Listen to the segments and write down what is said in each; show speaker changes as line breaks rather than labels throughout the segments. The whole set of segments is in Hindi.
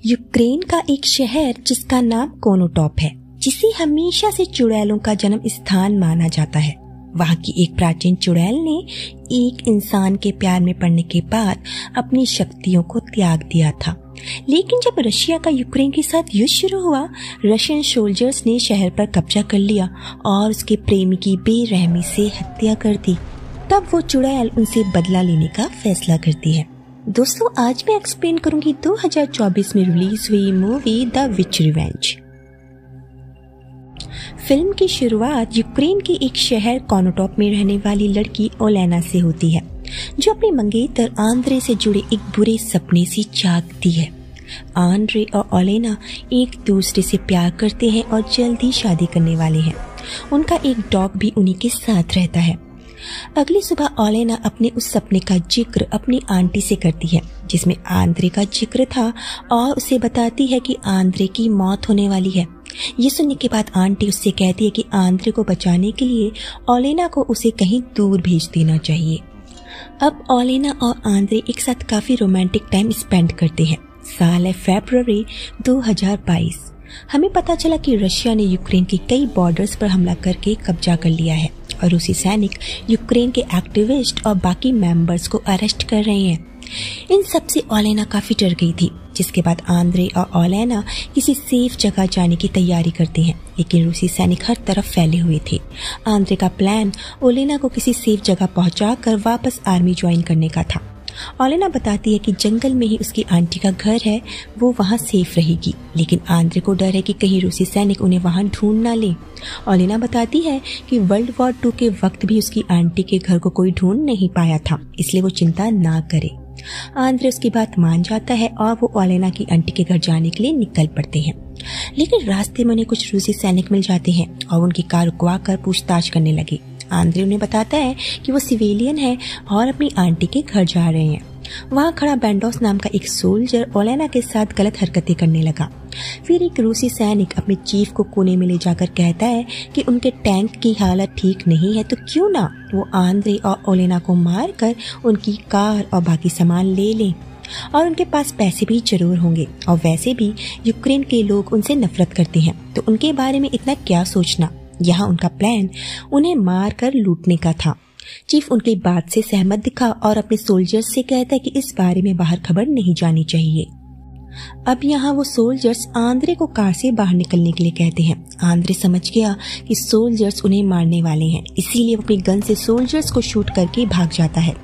यूक्रेन का एक शहर जिसका नाम कोनोटॉप है, जिसे हमेशा से चुड़ैलों का जन्म स्थान माना जाता है। वहाँ की एक प्राचीन चुड़ैल ने एक इंसान के प्यार में पड़ने के बाद अपनी शक्तियों को त्याग दिया था। लेकिन जब रशिया का यूक्रेन के साथ युद्ध शुरू हुआ, रशियन सोल्जर्स ने शहर पर कब्जा कर लिया और उसके प्रेमी की बेरहमी से हत्या कर दी। तब वो चुड़ैल उनसे बदला लेने का फैसला करती है। दोस्तों, आज मैं एक्सप्लेन करूंगी 2024 में रिलीज हुई movie the which revenge. Film की शुरुआत यूक्रेन के एक शहर कोनोटॉप में रहने वाली लड़की ओलेना से होती है, जो अपने मंगेतर आंद्रे से जुड़े एक बुरे सपने से जागती है। आंद्रे और ओलेना एक दूसरे से प्यार करते हैं और जल्द ही शादी करने वाले हैं। उनका एक डॉग भी उन्हीं के साथ रहता है। अगली सुबह ओलेना अपने उस सपने का जिक्र अपनी आंटी से करती है, जिसमें आंद्रे का जिक्र था, और उसे बताती है कि आंद्रे की मौत होने वाली है। ये सुनने के बाद आंटी उससे कहती है कि आंद्रे को बचाने के लिए ओलेना को उसे कहीं दूर भेज देना चाहिए। अब ओलेना और आंद्रे एक साथ काफी रोमांटिक टाइम स्पेंड करते हैं। साल है फरवरी 2022। हमें पता चला कि रशिया ने यूक्रेन के कई बॉर्डर्स पर हमला करके कब्जा कर लिया है और रूसी सैनिक यूक्रेन के एक्टिविस्ट और बाकी मेंबर्स को अरेस्ट कर रहे हैं। इन सब से ओलेना काफी डर गई थी, जिसके बाद आंद्रे और ओलेना किसी सेफ जगह जाने की तैयारी करते हैं, लेकिन रूसी सैनिक हर तरफ फैले हुए थे। आंद्रे का प्लान ओलेना को किसी सेफ जगह पहुंचाकर वापस आर्मी ज्वाइन करने का था। ओलेना बताती है कि जंगल में ही उसकी आंटी का घर है, वो वहाँ सेफ रहेगी, लेकिन आंद्रे को डर है कि कहीं रूसी सैनिक उन्हें वहाँ ढूंढ ना ले। ओलेना बताती है कि वर्ल्ड वॉर 2 के वक्त भी उसकी आंटी के घर को कोई ढूंढ नहीं पाया था, इसलिए वो चिंता ना करे। आंद्रे उसकी बात मान जाता है और वो ओलेना की आंटी के घर जाने के लिए निकल पड़ते हैं। लेकिन रास्ते में उन्हें कुछ रूसी सैनिक मिल जाते हैं और उनकी कार रुकवा कर पूछताछ करने लगे। आंद्रे उन्हें बताता है कि वो सिविलियन है और अपनी आंटी के घर जा रहे हैं। वहाँ खड़ा बैंडोस नाम का एक सोल्जर ओलेना के साथ गलत हरकतें करने लगा। फिर एक रूसी सैनिक अपने चीफ को कोने में ले जाकर कहता है कि उनके टैंक की हालत ठीक नहीं है, तो क्यों ना वो आंद्रे और ओलेना को मारकर उनकी कार और बाकी सामान ले लें, और उनके पास पैसे भी जरूर होंगे, और वैसे भी यूक्रेन के लोग उनसे नफरत करते हैं, तो उनके बारे में इतना क्या सोचना। यहाँ उनका प्लान उन्हें मार कर लूटने का था। चीफ उनकी बात से सहमत दिखा और अपने सोल्जर्स से कहता है कि इस बारे में बाहर खबर नहीं जानी चाहिए। अब यहाँ वो सोल्जर्स आंद्रे को कार से बाहर निकलने के लिए कहते हैं। आंद्रे समझ गया कि सोल्जर्स उन्हें मारने वाले हैं, इसीलिए वो अपनी गन से सोल्जर्स को शूट करके भाग जाता है।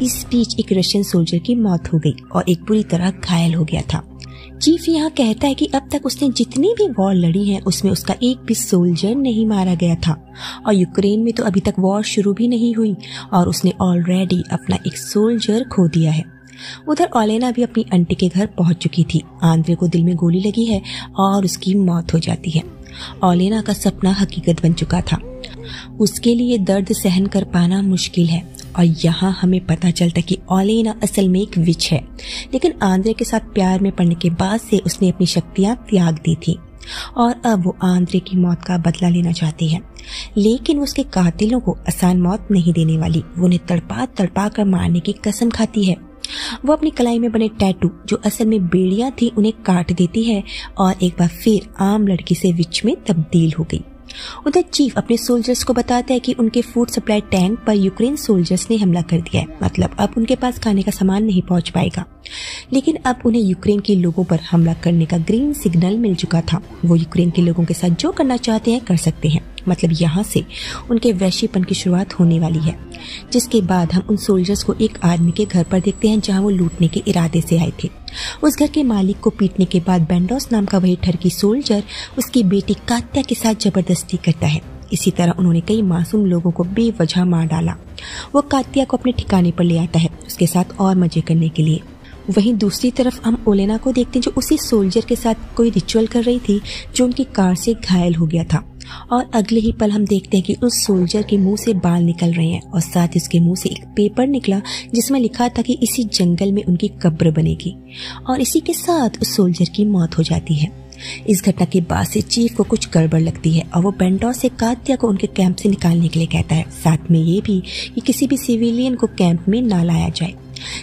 इस बीच एक रशियन सोल्जर की मौत हो गई और एक बुरी तरह घायल हो गया था। चीफ यहाँ कहता है कि अब तक उसने जितनी भी वॉर लड़ी है उसमें उसका एक भी सोल्जर नहीं मारा गया था, और यूक्रेन में तो अभी तक वॉर शुरू भी नहीं हुई और उसने ऑलरेडी अपना एक सोल्जर खो दिया है। उधर ओलेना भी अपनी आंटी के घर पहुंच चुकी थी। आंद्रे को दिल में गोली लगी है और उसकी मौत हो जाती है। ओलेना का सपना हकीकत बन चुका था। उसके लिए दर्द सहन कर पाना मुश्किल है, और यहाँ हमें पता चलता कि ओलेना असल में एक विच है, लेकिन आंद्रे के साथ प्यार में पड़ने के बाद से उसने अपनी शक्तियाँ त्याग दी थी और अब वो आंद्रे की मौत का बदला लेना चाहती है। लेकिन वो उसके कातिलों को आसान मौत नहीं देने वाली, वो उन्हें तड़पा तड़पा कर मारने की कसम खाती है। वो अपनी कलाई में बने टैटू, जो असल में बेड़ियां थी, उन्हें काट देती है और एक बार फिर आम लड़की से विच में तब्दील हो गई। उधर चीफ अपने सोल्जर्स को बताता है कि उनके फूड सप्लाई टैंक पर यूक्रेन सोल्जर्स ने हमला कर दिया है, मतलब अब उनके पास खाने का सामान नहीं पहुंच पाएगा। लेकिन अब उन्हें यूक्रेन के लोगों पर हमला करने का ग्रीन सिग्नल मिल चुका था। वो यूक्रेन के लोगों के साथ जो करना चाहते हैं कर सकते हैं, मतलब यहाँ से उनके वैश्यपन की शुरुआत होने वाली है। जिसके बाद हम उन सोल्जर्स को एक आर्मी के घर पर देखते हैं, जहाँ वो लूटने के इरादे से आए थे। उस घर के मालिक को पीटने के बाद बैंडोस नाम का वही ठरकी सोल्जर उसकी बेटी कात्या के साथ जबरदस्ती करता है। इसी तरह उन्होंने कई मासूम लोगों को बेवजह मार डाला। वो कात्या को अपने ठिकाने पर ले आता है उसके साथ और मजे करने के लिए। वहीं दूसरी तरफ हम ओलेना को देखते हैं, जो उसी सोल्जर के साथ कोई रिचुअल कर रही थी, जो उनकी कार से घायल हो गया था। और अगले ही पल हम देखते हैं कि उस सोल्जर के मुंह से बाल निकल रहे हैं और साथ ही उसके मुंह से एक पेपर निकला जिसमें लिखा था कि इसी जंगल में उनकी कब्र बनेगी, और इसी के साथ उस सोल्जर की मौत हो जाती है। इस घटना के बाद से चीफ को कुछ गड़बड़ लगती है और वो बेंडोस से कात्या को उनके कैंप से निकालने के लिए कहता है, साथ में ये भी कि किसी भी सिविलियन को कैंप में ना लाया जाए।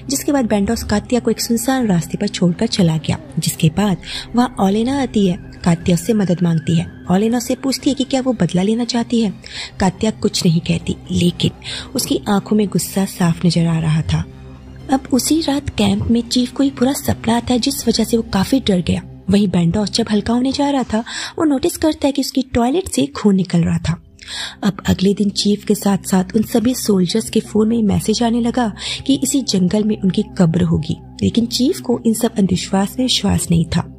जिसके बाद बेंडोस कात्या को एक सुनसान रास्ते पर छोड़कर चला गया। जिसके बाद वहाँ ओलेना आती है। कात्या उससे मदद मांगती है। ओलेना उससे पूछती है कि क्या वो बदला लेना चाहती है। कात्या कुछ नहीं कहती, लेकिन उसकी आंखों में गुस्सा साफ नजर आ रहा था। अब उसी रात कैंप में चीफ को एक बुरा सपना आता है, जिस वजह से वो काफी डर गया। वहीं बेंडोस जब हल्का होने जा रहा था, वो नोटिस करता है कि उसकी टॉयलेट से खून निकल रहा था। अब अगले दिन चीफ के साथ साथ उन सभी सोल्जर्स के फोन में मैसेज आने लगा कि इसी जंगल में उनकी कब्र होगी। लेकिन चीफ को इन सब अंधविश्वास में विश्वास नहीं था।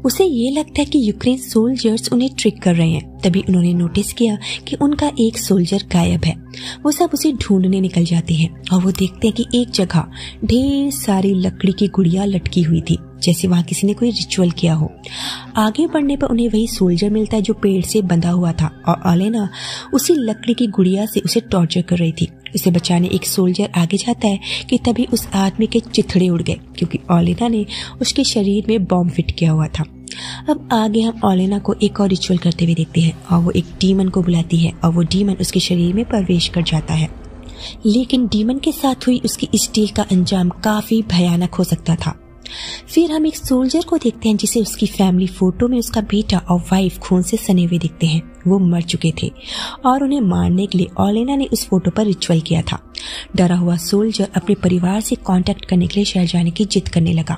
उसे ये लगता है कि यूक्रेन सोल्जर्स उन्हें ट्रिक कर रहे हैं। तभी उन्होंने नोटिस किया कि उनका एक सोल्जर गायब है। वो सब उसे ढूंढने निकल जाते हैं और वो देखते हैं कि एक जगह ढेर सारी लकड़ी की गुड़िया लटकी हुई थी, जैसे वहाँ किसी ने कोई रिचुअल किया हो। आगे बढ़ने पर उन्हें वही सोल्जर मिलता है जो पेड़ से बंधा हुआ था और ओलेना उसी लकड़ी की गुड़िया से उसे टॉर्चर कर रही थी। उसे बचाने एक सोल्जर आगे जाता है कि तभी उस आदमी के चिथड़े उड़ गए, क्योंकि ओलेना ने उसके शरीर में बॉम्ब फिट किया हुआ था। अब आगे हम ओलेना को एक और रिचुअल करते हुए देखते हैं और वो एक डीमन को बुलाती है और वो डीमन उसके शरीर में प्रवेश कर जाता है। लेकिन डीमन के साथ हुई उसकी इस डील का अंजाम काफी भयानक हो सकता था। फिर हम एक सोल्जर को देखते हैं जिसे उसकी फैमिली फोटो में उसका बेटा और वाइफ खून से सने हुए दिखते हैं। वो मर चुके थे और उन्हें मारने के लिए ओलेना ने उस फोटो पर रिचुअल किया था। डरा हुआ सोल्जर अपने परिवार से कांटेक्ट करने के लिए शहर जाने की जिद करने लगा,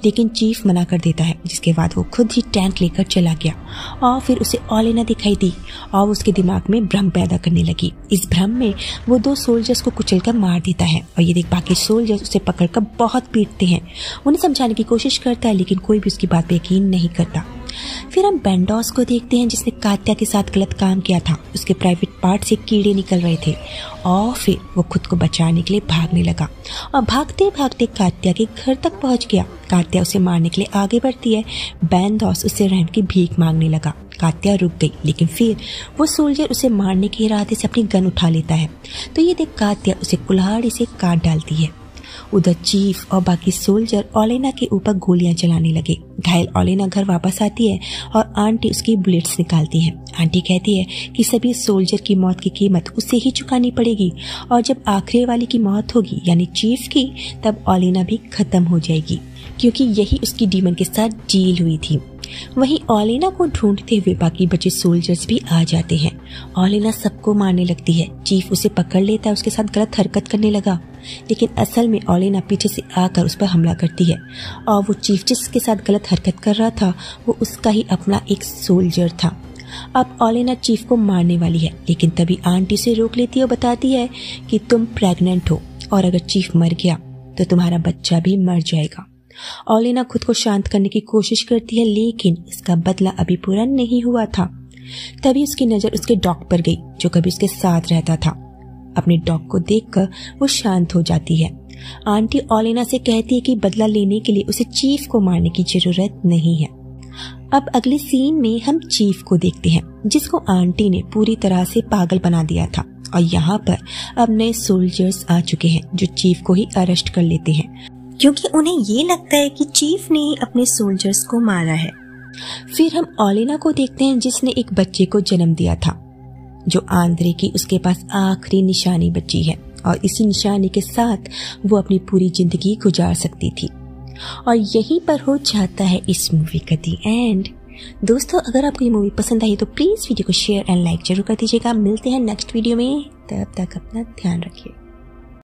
लेकिन चीफ मना कर देता है। जिसके बाद वो खुद ही टैंक लेकर चला गया और फिर उसे ओलेना दिखाई दी और उसके दिमाग में भ्रम पैदा करने लगी। इस भ्रम में वो 2 सोल्जर्स को कुचलकर मार देता है और ये देख बाकी सोल्जर्स उसे पकड़कर बहुत पीटते हैं। उन्हें समझाने की कोशिश करता है, लेकिन कोई भी उसकी बात पे यकीन नहीं करता। फिर हम बेंडोस को देखते हैं जिसने कात्या के साथ गलत काम किया था। उसके प्राइवेट पार्ट से कीड़े निकल रहे थे और फिर वो खुद को बचाने के लिए भागने लगा और भागते भागते कात्या के घर तक पहुंच गया। कात्या उसे मारने के लिए आगे बढ़ती है। बेंडोस उससे रहम की भीख मांगने लगा। कात्या रुक गई, लेकिन फिर वो सोल्जर उसे मारने के इरादे से अपनी गन उठा लेता है। तो ये देख कात्या उसे कुल्हाड़ी से काट डालती है। उधर चीफ और बाकी सोल्जर ओलेना के ऊपर गोलियां चलाने लगे। घायल ओलेना घर वापस आती है और आंटी उसकी बुलेट्स निकालती है। आंटी कहती है कि सभी सोल्जर की मौत की कीमत उसे ही चुकानी पड़ेगी और जब आखिरी वाले की मौत होगी यानी चीफ की, तब ओलेना भी खत्म हो जाएगी, क्योंकि यही उसकी डीमन के साथ डील हुई थी। वहीं ओलेना को ढूंढते हुए बाकी बचे सोल्जर्स भी आ जाते हैं। ओलेना सबको मारने लगती है। चीफ उसे पकड़ लेता है, उसके साथ गलत हरकत करने लगा, लेकिन असल में ओलेना पीछे से आकर उस पर हमला करती है और वो चीफ जिसके साथ गलत हरकत कर रहा था वो उसका ही अपना एक सोल्जर था। अब ओलेना चीफ को मारने वाली है, लेकिन तभी आंटी से रोक लेती है और बताती है कि तुम प्रेग्नेंट हो और अगर चीफ मर गया तो तुम्हारा बच्चा भी मर जाएगा। ओलेना खुद को शांत करने की कोशिश करती है, लेकिन इसका बदला अभी पूरा नहीं हुआ था। तभी उसकी नजर उसके डॉग पर गई जो कभी उसके साथ रहता था। अपने डॉग को देखकर वो शांत हो जाती है। आंटी ओलेना से कहती है कि बदला लेने के लिए उसे चीफ को मारने की जरूरत नहीं है। अब अगले सीन में हम चीफ को देखते हैं जिसको आंटी ने पूरी तरह से पागल बना दिया था और यहाँ पर अब नए सोल्जर्स आ चुके हैं जो चीफ को ही अरेस्ट कर लेते हैं, क्योंकि उन्हें ये लगता है कि चीफ ने ही अपने सोल्जर्स को मारा है। फिर हम ओलेना को देखते हैं जिसने एक बच्चे को जन्म दिया था जो आंद्रे की उसके पास आखिरी निशानी बची है और इसी निशानी के साथ वो अपनी पूरी जिंदगी गुजार सकती थी। और यहीं पर हो जाता है इस मूवी का दी एंड। दोस्तों, अगर आपको ये मूवी पसंद आई तो प्लीज वीडियो को शेयर एंड लाइक जरूर कर दीजिएगा। मिलते हैं नेक्स्ट वीडियो में, तब तक अपना ध्यान रखिए।